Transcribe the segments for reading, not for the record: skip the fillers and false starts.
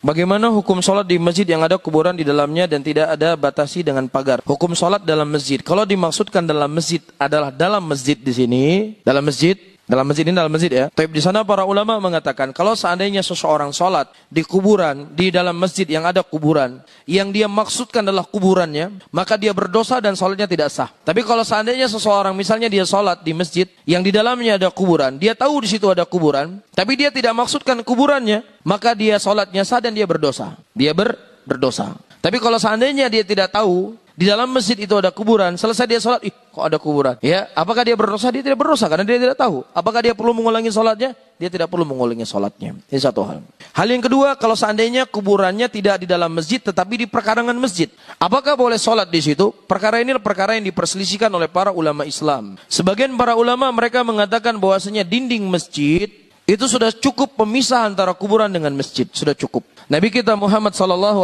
Bagaimana hukum sholat di masjid yang ada kuburan di dalamnya dan tidak ada batasi dengan pagar? Hukum sholat dalam masjid. Kalau dimaksudkan dalam masjid adalah dalam masjid di sini, dalam masjid ini dalam masjid ya. Tapi di sana para ulama mengatakan kalau seandainya seseorang sholat di kuburan di dalam masjid yang ada kuburan, yang dia maksudkan adalah kuburannya, maka dia berdosa dan sholatnya tidak sah. Tapi kalau seandainya seseorang misalnya dia sholat di masjid yang di dalamnya ada kuburan, dia tahu di situ ada kuburan, tapi dia tidak maksudkan kuburannya, maka dia sholatnya sah dan dia berdosa. Dia berdosa. Tapi kalau seandainya dia tidak tahu di dalam masjid itu ada kuburan, selesai dia sholat, kok ada kuburan? Ya, apakah dia berdosa? Dia tidak berdosa karena dia tidak tahu. Apakah dia perlu mengulangi sholatnya? Dia tidak perlu mengulangi sholatnya. Ini satu hal. Hal yang kedua, kalau seandainya kuburannya tidak di dalam masjid tetapi di perkarangan masjid, apakah boleh sholat di situ? Perkara ini perkara yang diperselisihkan oleh para ulama Islam. Sebagian para ulama mereka mengatakan bahwasanya dinding masjid itu sudah cukup pemisah antara kuburan dengan masjid, sudah cukup. Nabi kita Muhammad SAW,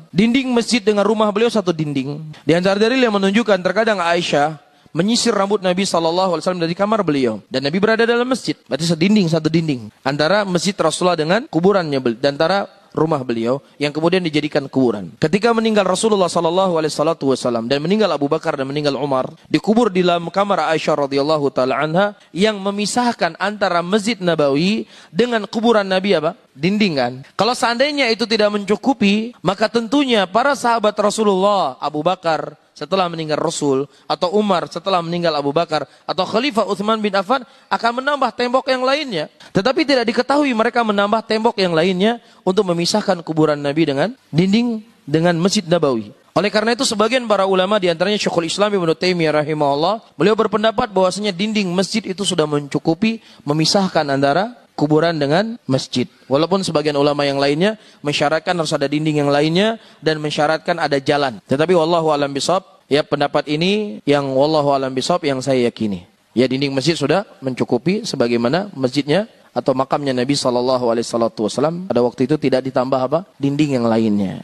dinding masjid dengan rumah beliau satu dinding. Di antara dalil yang menunjukkan terkadang Aisyah menyisir rambut Nabi SAW dari kamar beliau. Dan Nabi berada dalam masjid. Berarti satu dinding. Antara masjid Rasulullah dengan kuburannya. Dan antara rumah beliau yang kemudian dijadikan kuburan. Ketika meninggal Rasulullah SAW dan meninggal Abu Bakar dan meninggal Umar, dikubur di dalam kamar Aisyah radhiyallahu taala anha yang memisahkan antara Masjid Nabawi dengan kuburan Nabi apa? Dinding kan. Kalau seandainya itu tidak mencukupi, maka tentunya para sahabat Rasulullah, Abu Bakar setelah meninggal Rasul, atau Umar setelah meninggal Abu Bakar, atau Khalifah Utsman bin Affan akan menambah tembok yang lainnya. Tetapi tidak diketahui mereka menambah tembok yang lainnya untuk memisahkan kuburan Nabi dengan dinding dengan Masjid Nabawi. Oleh karena itu sebagian para ulama di antaranya Syekhul Islam Ibnu Taimiyah rahimahullah, beliau berpendapat bahwasanya dinding masjid itu sudah mencukupi memisahkan antara kuburan dengan masjid. Walaupun sebagian ulama yang lainnya mensyaratkan harus ada dinding yang lainnya dan mensyaratkan ada jalan. Tetapi wallahu alam bishawab, ya pendapat ini yang wallahu alam bishawab yang saya yakini. Ya dinding masjid sudah mencukupi sebagaimana masjidnya atau makamnya Nabi SAW pada waktu itu tidak ditambah apa? Dinding yang lainnya.